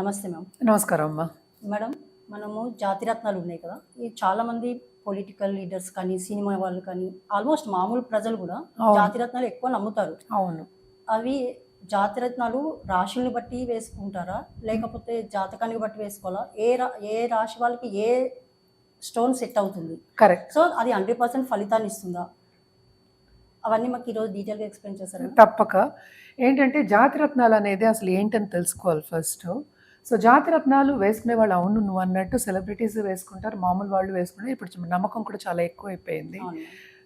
నమస్తే మ్యామ్. నమస్కారం అమ్మా. మేడం, మనము జాతిరత్నాలు ఉన్నాయి కదా! ఈ చాలామంది పొలిటికల్ లీడర్స్ కానీ, సినిమా వాళ్ళు కానీ, ఆల్మోస్ట్ మామూలు ప్రజలు కూడా అవును. జాతిరత్నాలు ఎక్కువ నమ్ముతారు. అవును. అవి జాతిరత్నాలు రాశుల్ని బట్టి వేసుకుంటారా? లేకపోతే జాతకాన్ని బట్టి వేసుకోవాలా? ఏ రాశి వాళ్ళకి ఏ స్టోన్ సెట్ అవుతుంది? కరెక్ట్. సో, అది 100% ఫలితాన్ని ఇస్తుందా? అవన్నీ మాకు ఈరోజు డీటెయిల్‌గా ఎక్స్‌ప్లెయిన్ చేస్తారా? తప్పక. ఏంటంటే జాతిరత్నాలు అనేది అసలు ఏంటని తెలుసుకోవాలి ఫస్ట్. సో జాతిరత్నాలు వేసుకునే వాళ్ళు, అవును నువ్వు అన్నట్టు సెలబ్రిటీస్ వేసుకుంటారు, మామూలు వాళ్ళు వేసుకుంటారు. ఇప్పుడు నమ్మకం కూడా చాలా ఎక్కువైపోయింది. అవును.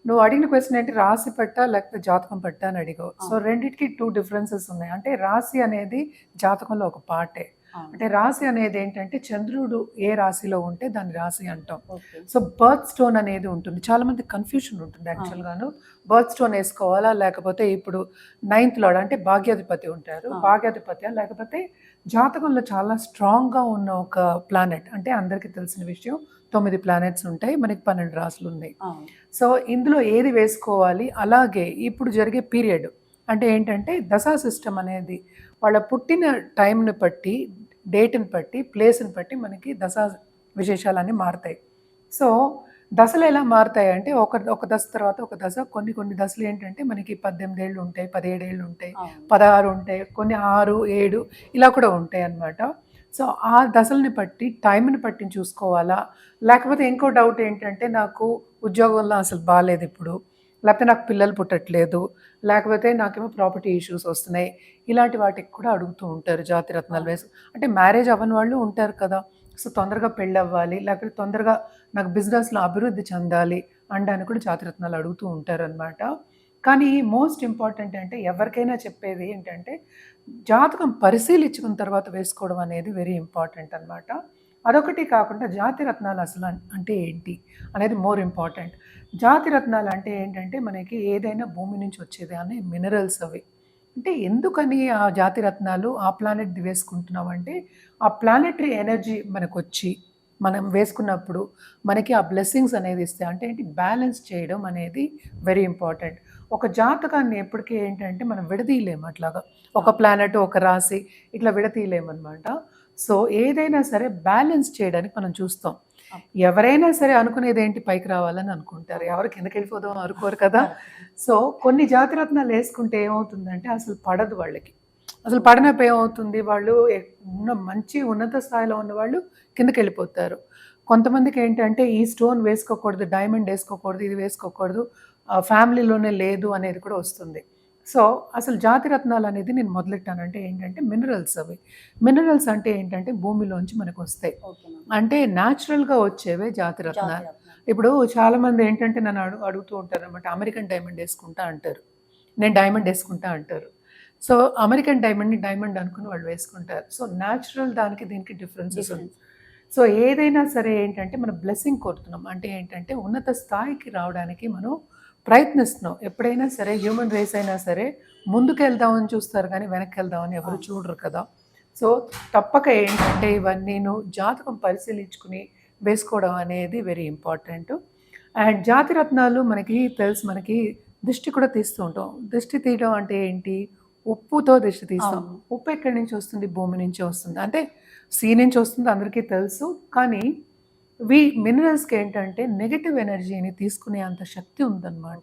నువ్వు అడిగిన క్వశ్చన్ ఏంటి, రాశి పట్టా లేకపోతే జాతకం పట్టా అని అడిగావు. సో రెండిటికి 2 డిఫరెన్సెస్ ఉన్నాయి. అంటే రాశి అనేది జాతకంలో ఒక పార్టే. అంటే రాశి అనేది ఏంటంటే చంద్రుడు ఏ రాశిలో ఉంటే దాన్ని రాశి అంటాం. ఓకే. సో బర్త్ స్టోన్ అనేది ఉంటుంది. చాలా మంది కన్ఫ్యూషన్ ఉంటుంది యాక్చువల్గాను. బర్త్ స్టోన్ వేసుకోవాలా, లేకపోతే ఇప్పుడు 9th లార్డ్ అంటే భాగ్యాధిపతి ఉంటారు, భాగ్యాధిపతి లేకపోతే జాతకంలో చాలా స్ట్రాంగ్గా ఉన్న ఒక ప్లానెట్. అంటే అందరికీ తెలిసిన విషయం, 9 ప్లానెట్స్ ఉంటాయి, మనకి 12 రాశులు ఉన్నాయి. సో ఇందులో ఏది వేసుకోవాలి? అలాగే ఇప్పుడు జరిగే పీరియడ్ అంటే ఏంటంటే దశా సిస్టమ్ అనేది వాళ్ళ పుట్టిన టైంని బట్టి, డేట్ని బట్టి, ప్లేస్ని బట్టి మనకి దశా విశేషాలన్నీ మారుతాయి. సో దశలు ఎలా మారుతాయి అంటే ఒక దశ తర్వాత ఒక దశ, కొన్ని దశలు ఏంటంటే మనకి 18 ఏళ్ళు ఉంటాయి, 17 ఏళ్ళు ఉంటాయి, 16 ఉంటాయి, కొన్ని 6, 7 ఇలా కూడా ఉంటాయి అన్నమాట. సో ఆ దశల్ని బట్టి, టైంని బట్టి చూసుకోవాలా, లేకపోతే ఇంకో డౌట్ ఏంటంటే నాకు ఉద్యోగంలో అసలు బాగాలేదు ఇప్పుడు, లేకపోతే నాకు పిల్లలు పుట్టట్లేదు, లేకపోతే నాకేమో ప్రాపర్టీ ఇష్యూస్ వస్తున్నాయి, ఇలాంటి వాటికి కూడా అడుగుతూ ఉంటారు జాతిరత్నాలు వేసి. అంటే మ్యారేజ్ అవ్వని వాళ్ళు ఉంటారు కదా, సో తొందరగా పెళ్ళి అవ్వాలి, లేకపోతే తొందరగా నాకు బిజినెస్లో అభివృద్ధి చెందాలి అనడానికి కూడా జాతిరత్నాలు అడుగుతూ ఉంటారు అనమాట. కానీ మోస్ట్ ఇంపార్టెంట్ అంటే ఎవరికైనా చెప్పేది ఏంటంటే జాతకం పరిశీలించుకున్న తర్వాత వేసుకోవడం అనేది వెరీ ఇంపార్టెంట్ అనమాట. అదొకటి కాకుండా జాతిరత్నాలు అసలు అంటే ఏంటి అనేది మోర్ ఇంపార్టెంట్. జాతిరత్నాలు అంటే ఏంటంటే మనకి ఏదైనా భూమి నుంచి వచ్చేది అని మినరల్స్ అవి. అంటే ఎందుకని ఆ జాతిరత్నాలు ఆ ప్లానెట్ది వేసుకుంటున్నాం అంటే ఆ ప్లానెటరీ ఎనర్జీ మనకు వచ్చి మనం వేసుకున్నప్పుడు మనకి ఆ బ్లెస్సింగ్స్ అనేది ఇస్తాయి. అంటే ఏంటి, బ్యాలెన్స్ చేయడం అనేది వెరీ ఇంపార్టెంట్. ఒక జాతకాన్ని ఎప్పటికీ ఏంటంటే మనం విడదీయలేము అట్లాగా, ఒక ప్లానెట్ ఒక రాశి ఇట్లా విడదీయలేమన్నమాట. సో ఏదైనా సరే బ్యాలెన్స్ చేయడానికి మనం చూస్తాం. ఎవరైనా సరే అనుకునేది ఏంటి, పైకి రావాలని అనుకుంటారు, ఎవరు కిందకి వెళ్ళిపోదాం అనుకోరు కదా. సో కొన్ని జాతిరత్నాలు వేసుకుంటే ఏమవుతుందంటే అసలు పడదు వాళ్ళకి. అసలు పడినప్పుడు ఏమవుతుంది, వాళ్ళు మంచి ఉన్నత స్థాయిలో ఉన్న వాళ్ళు కిందకి వెళ్ళిపోతారు. కొంతమందికి ఏంటంటే ఈ స్టోన్ వేసుకోకూడదు, డైమండ్ వేసుకోకూడదు, ఇది వేసుకోకూడదు, ఫ్యామిలీలోనే లేదు అనేది కూడా వస్తుంది. సో అసలు జాతిరత్నాలు అనేది నేను మొదలెట్టానంటే ఏంటంటే మినరల్స్ అవి. మినరల్స్ అంటే ఏంటంటే భూమిలోంచి మనకు వస్తాయి, అంటే న్యాచురల్గా వచ్చేవే జాతిరత్నాలు. ఇప్పుడు చాలామంది ఏంటంటే నన్ను అడుగుతూ ఉంటారు అనమాట, అమెరికన్ డైమండ్ వేసుకుంటా అంటారు, నేను డైమండ్ వేసుకుంటా అంటారు. సో అమెరికన్ డైమండ్ని డైమండ్ అనుకుని వాళ్ళు వేసుకుంటారు. సో న్యాచురల్ దానికి దీనికి డిఫరెన్సెస్ ఉంది. సో ఏదైనా సరే ఏంటంటే మనం బ్లెస్సింగ్ కోరుతున్నాం అంటే ఏంటంటే ఉన్నత స్థాయికి రావడానికి మనం ప్రయత్నిస్తున్నాం. ఎప్పుడైనా సరే హ్యూమన్ రేస్ అయినా సరే ముందుకు వెళ్దామని చూస్తారు కానీ వెనక్కి వెళ్దామని ఎవరు చూడరు కదా. సో తప్పక ఏంటంటే ఇవన్నీ జాతకం పరిశీలించుకుని వేసుకోవడం అనేది వెరీ ఇంపార్టెంట్. అండ్ జాతిరత్నాలు మనకి తెలుసు, మనకి దిష్టి కూడా తీస్తూ ఉంటాం. దిష్టి తీయడం అంటే ఏంటి, ఉప్పుతో దిష్టి తీస్తాం. ఉప్పు ఎక్కడి నుంచి వస్తుంది, భూమి నుంచి వస్తుంది, అంటే సీ నుంచి వస్తుంది అందరికీ తెలుసు. కానీ మినరల్స్కి ఏంటంటే నెగటివ్ ఎనర్జీని తీసుకునే అంత శక్తి ఉందన్నమాట,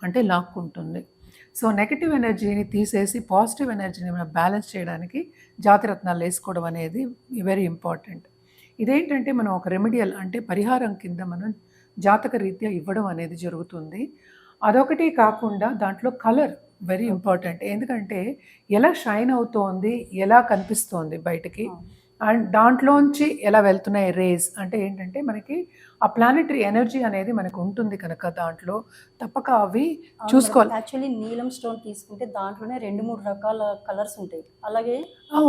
అంటే లాక్కుంటుంది. సో నెగటివ్ ఎనర్జీని తీసేసి పాజిటివ్ ఎనర్జీని మనం బ్యాలెన్స్ చేయడానికి జాతిరత్నాలు వేసుకోవడం అనేది వెరీ ఇంపార్టెంట్. ఇదేంటంటే మనం ఒక రెమెడియల్ అంటే పరిహారం కింద మనం జాతక రీత్యా ఇవ్వడం అనేది జరుగుతుంది. అదొకటి కాకుండా దాంట్లో కలర్ వెరీ ఇంపార్టెంట్. ఎందుకంటే ఎలా షైన్ అవుతోంది, ఎలా కనిపిస్తోంది బయటకి, అండ్ దాంట్లోంచి ఎలా వెళ్తున్నాయి రేస్, అంటే ఏంటంటే మనకి ఆ ప్లానెటరీ ఎనర్జీ అనేది మనకు ఉంటుంది కనుక దాంట్లో తప్పక అవి చూసుకోవాలి. యాక్చువల్లీ నీలం స్టోన్ తీసుకుంటే దాంట్లోనే 2-3 రకాల కలర్స్ ఉంటాయి. అలాగే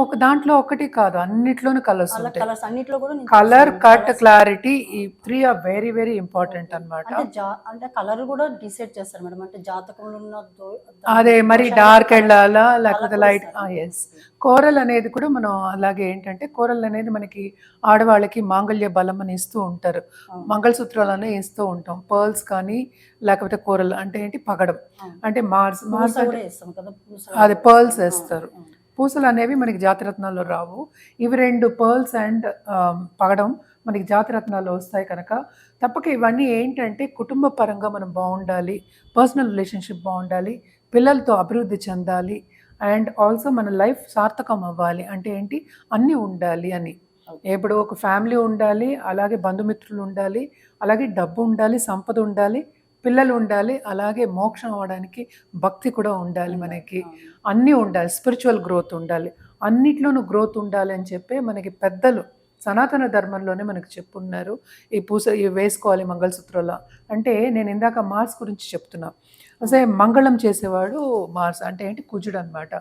ఒక దాంట్లో ఒకటి కాదు, అన్నిట్లోనూ కలర్స్ ఉంటాయి. కలర్స్ అన్నిట్లో కూడా కలర్, కట్, క్లారిటీ, ఈ 3 ఆర్ వెరీ వెరీ ఇంపార్టెంట్ అన్నమాట. అంటే కలర్ కూడా డిసైడ్ చేస్తారు మేడం, అంటే జాతకంలో ఉన్న అదే మరి డార్క్ వెళ్ళాలా లేకపోతే లైట్. ఎస్, కోరల్ అనేది కూడా మనం అలాగే ఏంటంటే కోరల్ అనేది మనకి ఆడవాళ్ళకి మాంగళ్య బలం అని ఇస్తూ ఉంటారు, మంగళసూత్రాలనే ఇస్తూ ఉంటాం. పర్ల్స్ కానీ లేకపోతే కోరల్ అంటే ఏంటి, పగడం, అంటే మార్స్ అదే పర్ల్స్ వేస్తారు. పూసలు అనేవి మనకి జాతిరత్నాల్లో రావు. ఇవి 2 పర్ల్స్ అండ్ పగడం మనకి జాతిరత్నాల్లో వస్తాయి కనుక తప్పక ఇవన్నీ ఏంటంటే కుటుంబ పరంగా మనం బాగుండాలి, పర్సనల్ రిలేషన్షిప్ బాగుండాలి, పిల్లలతో అభివృద్ధి చెందాలి అండ్ ఆల్సో మన లైఫ్ సార్థకం అవ్వాలి అంటే ఏంటి అన్నీ ఉండాలి అని. ఇప్పుడు ఒక ఫ్యామిలీ ఉండాలి, అలాగే బంధుమిత్రులు ఉండాలి, అలాగే డబ్బు ఉండాలి, సంపద ఉండాలి, పిల్లలు ఉండాలి, అలాగే మోక్షం అవ్వడానికి భక్తి కూడా ఉండాలి, మనకి అన్నీ ఉండాలి, స్పిరిచువల్ గ్రోత్ ఉండాలి, అన్నిట్లోనూ గ్రోత్ ఉండాలి అని చెప్పి మనకి పెద్దలు సనాతన ధర్మంలోనే మనకు చెప్పున్నారు. ఈ ఇవి వేసుకోవాలి మంగళసూత్రంలో అంటే. నేను ఇందాక మార్స్ గురించి చెప్తున్నా. అసలు మంగళం చేసేవాడు మార్స్ అంటే ఏంటి కుజుడు అనమాట.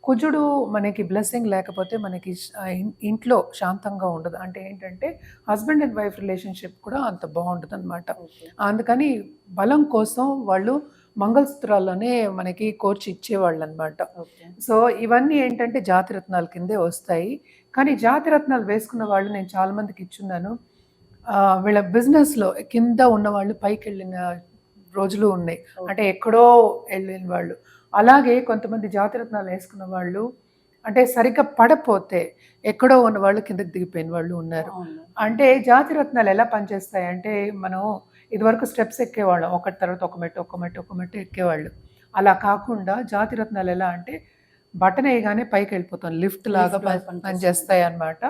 కుజుడు మనకి బ్లెస్సింగ్ లేకపోతే మనకి ఇంట్లో శాంతంగా ఉండదు. అంటే ఏంటంటే హస్బెండ్ అండ్ వైఫ్ రిలేషన్షిప్ కూడా అంత బాగుంటుంది అనమాట. అందుకని బలం కోసం వాళ్ళు మంగళసూత్రాల్లోనే మనకి కోర్చి ఇచ్చేవాళ్ళు అనమాట. సో ఇవన్నీ ఏంటంటే జాతిరత్నాల కిందే వస్తాయి. కానీ జాతిరత్నాలు వేసుకున్న వాళ్ళు నేను చాలామందికి ఇచ్చున్నాను. వీళ్ళ బిజినెస్లో కింద ఉన్నవాళ్ళు పైకి వెళ్ళిన రోజులు ఉన్నాయి, అంటే ఎక్కడో వెళ్ళిన వాళ్ళు. అలాగే కొంతమంది జాతిరత్నాలు వేసుకున్న వాళ్ళు అంటే సరిగ్గా పడపోతే ఎక్కడో ఉన్న వాళ్ళు కిందకి దిగిపోయిన వాళ్ళు ఉన్నారు. అంటే జాతిరత్నాలు ఎలా పనిచేస్తాయి అంటే, మనం ఇదివరకు స్టెప్స్ ఎక్కేవాళ్ళం, ఒకటి తర్వాత ఒక మెట్టు ఒక మెట్టు ఒక మెట్టు ఎక్కేవాళ్ళు. అలా కాకుండా జాతిరత్నాలు ఎలా అంటే బటన్ వేయగానే పైకి వెళ్ళిపోతాం, లిఫ్ట్ లాగా పనిచేస్తాయి అన్నమాట.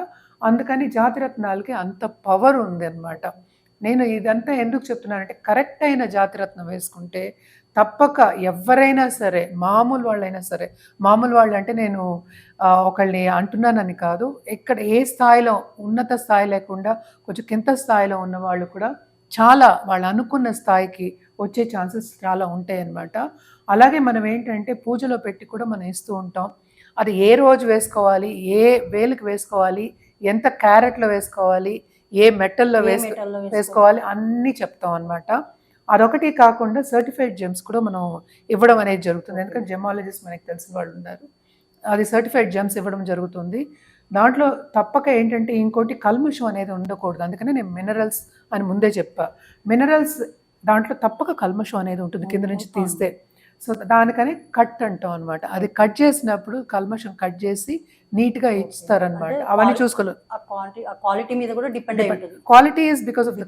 అందుకని జాతిరత్నాలకి అంత పవర్ ఉంది అన్నమాట. నేను ఇదంతా ఎందుకు చెప్తున్నానంటే కరెక్ట్ అయిన జాతిరత్నం వేసుకుంటే తప్పక ఎవరైనా సరే, మామూలు వాళ్ళైనా సరే, మామూలు వాళ్ళు అంటే నేను ఒకళ్ళని అంటున్నానని కాదు, ఎక్కడ ఏ స్థాయిలో ఉన్నత స్థాయి లేకుండా కొంచెం కింద స్థాయిలో ఉన్న వాళ్ళు కూడా చాలా వాళ్ళు అనుకున్న స్థాయికి వచ్చే ఛాన్సెస్ చాలా ఉంటాయి అన్నమాట. అలాగే మనం ఏంటంటే పూజలో పెట్టి కూడా మనం ఇస్తూ ఉంటాం. అది ఏ రోజు వేసుకోవాలి, ఏ వేలుకి వేసుకోవాలి, ఎంత క్యారెట్లో వేసుకోవాలి, ఏ మెటల్లో వేసుకోవాలి అన్నీ చెప్తాం అన్నమాట. అదొకటి కాకుండా సర్టిఫైడ్ జెమ్స్ కూడా మనం ఇవ్వడం అనేది జరుగుతుంది. ఎందుకంటే జెమాలజిస్ట్ మనకి తెలిసిన వాళ్ళు ఉన్నారు, అది సర్టిఫైడ్ జెమ్స్ ఇవ్వడం జరుగుతుంది. దాంట్లో తప్పక ఏంటంటే ఇంకోటి కల్ముషం అనేది ఉండకూడదు. అందుకని నేను మినరల్స్ అని ముందే చెప్పా. మినరల్స్ దాంట్లో తప్పక కల్మషం అనేది ఉంటుంది కింద నుంచి తీస్తే. సో దానికని కట్ అంటాం అనమాట. అది కట్ చేసినప్పుడు కల్మషం కట్ చేసి నీట్గా ఇస్తారనమాట. అవన్నీ చూసుకోలేదు. క్వాలిటీ మీద కూడా డిపెండ్ అయి ఉంటుంది. Quality is because of the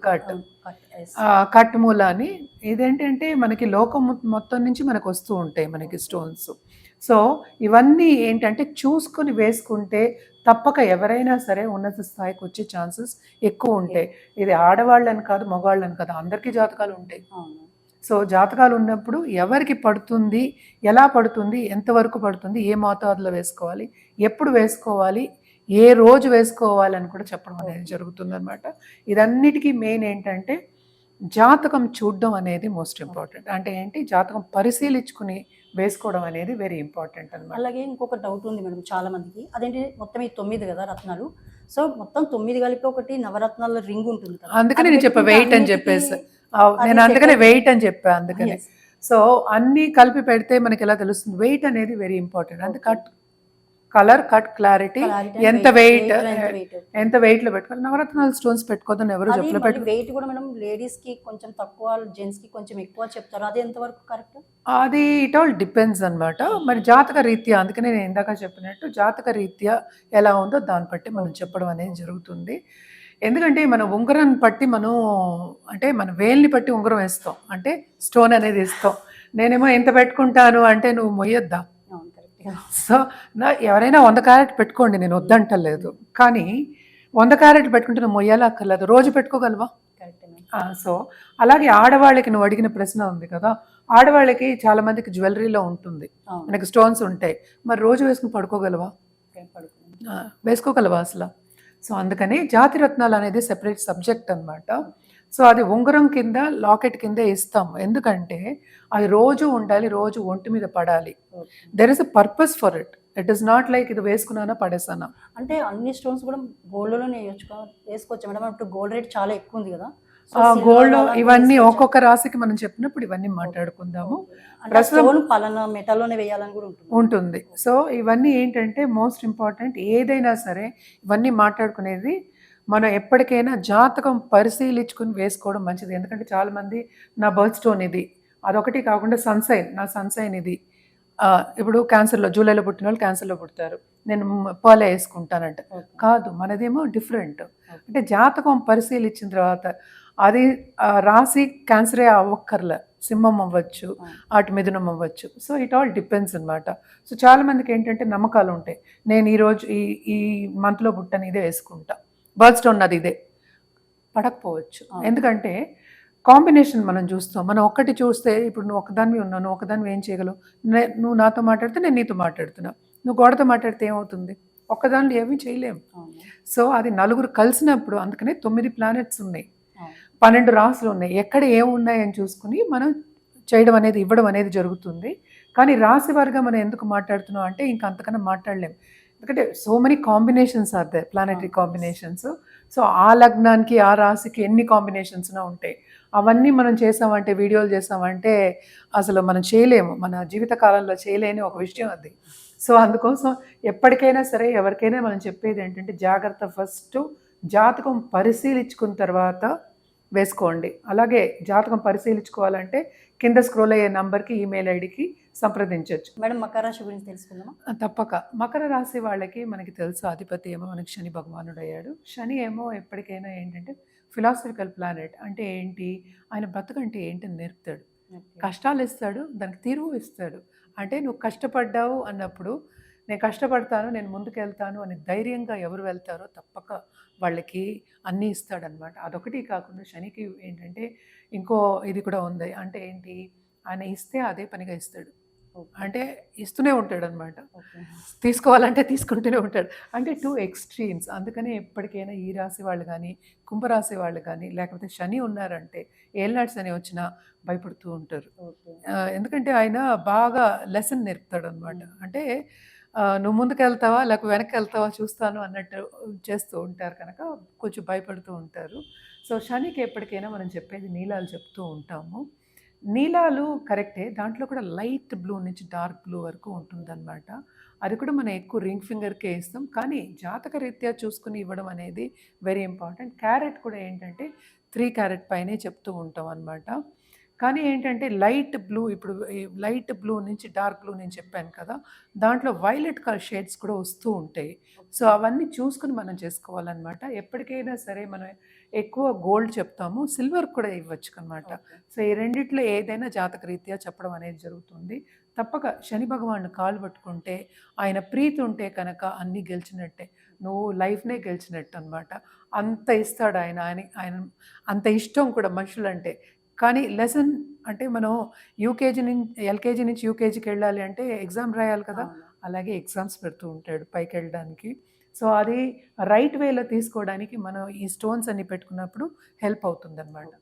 cut మూలాని. ఇదేంటంటే మనకి లోకం మొత్తం నుంచి మనకు వస్తూ ఉంటాయి మనకి స్టోన్స్. సో ఇవన్నీ ఏంటంటే చూసుకొని వేసుకుంటే తప్పక ఎవరైనా సరే ఉన్నత స్థాయికి వచ్చే ఛాన్సెస్ ఎక్కువ ఉంటాయి. ఇది ఆడవాళ్ళని కాదు, మగవాళ్ళని కాదు, అందరికీ జాతకాలు ఉంటాయి. సో జాతకాలు ఉన్నప్పుడు ఎవరికి పడుతుంది, ఎలా పడుతుంది, ఎంతవరకు పడుతుంది, ఏ మోతాదులో వేసుకోవాలి, ఎప్పుడు వేసుకోవాలి, ఏ రోజు వేసుకోవాలి అని కూడా చెప్పడం అనేది జరుగుతుంది అనమాట. ఇదన్నిటికీ మెయిన్ ఏంటంటే జాతకం చూడడం అనేది మోస్ట్ ఇంపార్టెంట్. అంటే ఏంటి, జాతకం పరిశీలించుకుని వేసుకోవడం అనేది వెరీ ఇంపార్టెంట్ అనమాట. అలాగే ఇంకొక డౌట్ ఉంది మేడం చాలా మందికి, అదేంటి మొత్తం ఈ 9 కదా రత్నాలు, సో మొత్తం 9 కలిపి ఒకటి నవరత్నాల రింగ్ ఉంటుంది కదా, అందుకని నేను చెప్పా వెయిట్ అని చెప్పేసి, నేను అందుకనే వెయిట్ అని చెప్పా. అందుకని సో అన్నీ కలిపి పెడితే మనకి ఎలా తెలుస్తుంది, వెయిట్ అనేది వెరీ ఇంపార్టెంట్. అంటే కలర్, కట్, క్లారిటీ, ఎంత వెయిట్ లో పెట్టుకోవాలి. నవరత్నాల స్టోన్స్ పెట్టుకోదని ఎవరు చెప్పలేదు. వెయిట్ కూడా మేడం లేడీస్ కి కొంచెం తక్కువ, జెంట్స్ కి కొంచెం ఎక్కువ చెప్తారు, అది ఎంతవరకు కరెక్ట్? అది ఇట్ ఆల్ డిపెండ్స్ అనమాట. మరి జాతక రీత్యా, అందుకనే నేను ఇందాక చెప్పినట్టు జాతక రీత్యా ఎలా ఉందో దాన్ని బట్టి మనం చెప్పడం అనేది జరుగుతుంది. ఎందుకంటే మన ఉంగరాన్ని బట్టి మనం, అంటే మన వేల్ని బట్టి ఉంగరం వేస్తాం, అంటే స్టోన్ అనేది ఇస్తాం. నేనేమో ఎంత పెట్టుకుంటాను అంటే నువ్వు మొయ్యొద్దా. సో ఎవరైనా 100 క్యారెట్ పెట్టుకోండి, నేను వద్దంటలేదు, కానీ 100 క్యారెట్ పెట్టుకుంటే నువ్వు మొయ్యాలా అక్కర్లేదు, రోజు పెట్టుకోగలవా? సో అలాగే ఆడవాళ్ళకి నువ్వు అడిగిన ప్రశ్న ఉంది కదా, ఆడవాళ్ళకి చాలా మందికి జ్యువెలరీలో ఉంటుంది, మనకి స్టోన్స్ ఉంటాయి, మరి రోజు వేసుకుని పడుకోగలవా? వేసుకోగలవా అసలు? సో అందుకని జాతిరత్నాలు అనేది సెపరేట్ సబ్జెక్ట్ అనమాట. సో అది ఉంగరం కింద, లాకెట్ కింద ఇస్తాము. ఎందుకంటే అది రోజు ఉండాలి, రోజు ఒంటి మీద పడాలి. There is a purpose for it. It is not like ఇది వేసుకున్నానా పడేసానా. అంటే అన్ని స్టోన్స్ కూడా గోల్డ్లోనే వేసుకోవచ్చు మేడం. ఇప్పుడు గోల్డ్ రేట్ చాలా ఎక్కువ ఉంది కదా, గోల్డ్ ఇవన్నీ ఒక్కొక్క రాశికి మనం చెప్పినప్పుడు ఇవన్నీ మాట్లాడుకుందాము. పలానా మెటల్లోనే వేయాలని కూడా ఉంటుంది. సో ఇవన్నీ ఏంటంటే మోస్ట్ ఇంపార్టెంట్. ఏదైనా సరే ఇవన్నీ మాట్లాడుకునేది మనం ఎప్పటికైనా జాతకం పరిశీలించుకుని వేసుకోవడం మంచిది. ఎందుకంటే చాలామంది నా బర్త్ స్టోన్ ఇది, అదొకటి కాకుండా సన్సైన్, నా సన్సైన్ ఇది, ఇప్పుడు క్యాన్సర్లో జూలైలో పుట్టిన వాళ్ళు క్యాన్సర్లో పుడతారు, నేను పర్లే వేసుకుంటానంట. కాదు, మనదేమో డిఫరెంట్. అంటే జాతకం పరిశీలించిన తర్వాత అది రాసి క్యాన్సరే అవ్వక్కర్లే, సింహం అవ్వచ్చు, అటు మిథునం అవ్వచ్చు. సో ఇట్ ఆల్ డిపెండ్స్ అనమాట. సో చాలామందికి ఏంటంటే నమ్మకాలు ఉంటాయి, నేను ఈరోజు ఈ మంత్లో పుట్టాను, ఇదే వేసుకుంటా, బర్త్ స్టోన్ నాది ఇదే. పడకపోవచ్చు, ఎందుకంటే కాంబినేషన్ మనం చూస్తాం. మనం ఒక్కటి చూస్తే ఇప్పుడు నువ్వు ఒకదానివి ఉన్నావు, నువ్వు ఒకదానివి ఏం చేయగలవు? నువ్వు నాతో మాట్లాడితే నేను నీతో మాట్లాడుతున్నా, నువ్వు గోడతో మాట్లాడితే ఏమవుతుంది? ఒక్కదానిలో ఏమీ చేయలేము. సో అది నలుగురు కలిసినప్పుడు, అందుకనే 9 ప్లానెట్స్ ఉన్నాయి, 12 రాసులు ఉన్నాయి, ఎక్కడ ఏమున్నాయని చూసుకుని మనం చేయడం అనేది, ఇవ్వడం అనేది జరుగుతుంది. కానీ రాశి వారిగా మనం ఎందుకు మాట్లాడుతున్నాం అంటే ఇంకా అంతకన్నా మాట్లాడలేం, ఎందుకంటే so many combinations are there, planetary combinations. So ఆ లగ్నానికి ఆ రాశికి ఎన్ని కాంబినేషన్స్గా ఉంటాయి, అవన్నీ మనం చేసామంటే, వీడియోలు చేసామంటే అసలు మనం చేయలేము, మన జీవితకాలంలో చేయలేని ఒక విషయం అది. సో అందుకోసం ఎప్పటికైనా సరే ఎవరికైనా మనం చెప్పేది ఏంటంటే జాగ్రత్త, ఫస్ట్ జాతకం పరిశీలించుకున్న తర్వాత వేసుకోండి. అలాగే జాతకం పరిశీలించుకోవాలంటే కింద స్క్రోల్ అయ్యే నంబర్కి, ఈమెయిల్ ఐడికి సంప్రదించవచ్చు. మేడం మకర రాశి గురించి తెలుసుకుందామా? తప్పక. మకర రాశి వాళ్ళకి మనకి తెలుసు, అధిపతి ఏమో మనకి శని భగవానుడు అయ్యాడు. శని ఏమో ఎప్పటికైనా ఏంటంటే ఫిలాసఫికల్ ప్లానెట్. అంటే ఏంటి, ఆయన బతుకంటే ఏంటని నేర్పుతాడు, కష్టాలు ఇస్తాడు, దానికి తీరువు ఇస్తాడు. అంటే నువ్వు కష్టపడ్డావు అన్నప్పుడు, నేను కష్టపడతాను, నేను ముందుకెళ్తాను అని ధైర్యంగా ఎవరు వెళ్తారో తప్పక వాళ్ళకి అన్నీ ఇస్తాడనమాట. అదొకటి కాకుండా శనికి ఏంటంటే ఇంకో ఇది కూడా ఉంది. అంటే ఏంటి, ఆయన ఇస్తే అదే పనిగా ఇస్తాడు, అంటే ఇస్తూనే ఉంటాడు అనమాట, తీసుకోవాలంటే తీసుకుంటూనే ఉంటాడు. అంటే 2 ఎక్స్ట్రీమ్స్. అందుకని ఎప్పటికైనా ఈ రాశి వాళ్ళు కానీ, కుంభరాశి వాళ్ళు కానీ, లేకపోతే శని ఉన్నారంటే, ఏళ్ళనాటి శని వచ్చినా భయపడుతూ ఉంటారు. ఎందుకంటే ఆయన బాగా లెసన్ నేర్పుతాడు అనమాట. అంటే నువ్వు ముందుకు వెళ్తావా లేక వెనక్కి వెళ్తావా చూస్తాను అన్నట్టు చేస్తూ ఉంటారు కనుక కొంచెం భయపడుతూ ఉంటారు. సో శనికి ఎప్పటికైనా మనం చెప్పేది నీలాలు చెప్తూ ఉంటాము. నీలాలు కరెక్టే, దాంట్లో కూడా లైట్ బ్లూ నుంచి డార్క్ బ్లూ వరకు ఉంటుందన్నమాట. అది కూడా మనం ఎక్కువ రింగ్ ఫింగర్కే ఇస్తాం, కానీ జాతక రీత్యా చూసుకుని ఇవ్వడం అనేది వెరీ ఇంపార్టెంట్. క్యారెట్ కూడా ఏంటంటే 3 క్యారెట్ పైనే చెప్తూ ఉంటాం అనమాట. కానీ ఏంటంటే లైట్ బ్లూ, ఇప్పుడు లైట్ బ్లూ నుంచి డార్క్ బ్లూ నేను చెప్పాను కదా, దాంట్లో వైలెట్ కలర్ షేడ్స్ కూడా వస్తూ ఉంటాయి. సో అవన్నీ చూసుకుని మనం చేసుకోవాలన్నమాట. ఎప్పటికైనా సరే మనం ఎక్కువ గోల్డ్ చెప్తాము, సిల్వర్ కూడా ఇవ్వచ్చు అనమాట. సో ఈ రెండిట్లో ఏదైనా జాతక రీత్యా చెప్పడం అనేది జరుగుతుంది. తప్పక శని భగవాను కాలు పట్టుకుంటే, ఆయన ప్రీతి ఉంటే కనుక అన్నీ గెలిచినట్టే, నువ్వు లైఫ్నే గెలిచినట్టు అనమాట. అంత ఇస్తాడు ఆయన, ఆయన అంత ఇష్టం కూడా మనుషులంటే. కానీ లెసన్ అంటే మనం ఎల్కేజీ నుంచి యూకేజీకి వెళ్ళాలి అంటే ఎగ్జామ్ రాయాలి కదా, అలాగే ఎగ్జామ్స్ పెడుతూ ఉంటాడు పైకి వెళ్ళడానికి. సో అది రైట్ వేలో తీసుకోవడానికి మనం ఈ స్టోన్స్ అన్ని పెట్టుకున్నప్పుడు హెల్ప్ అవుతుంది అనమాట.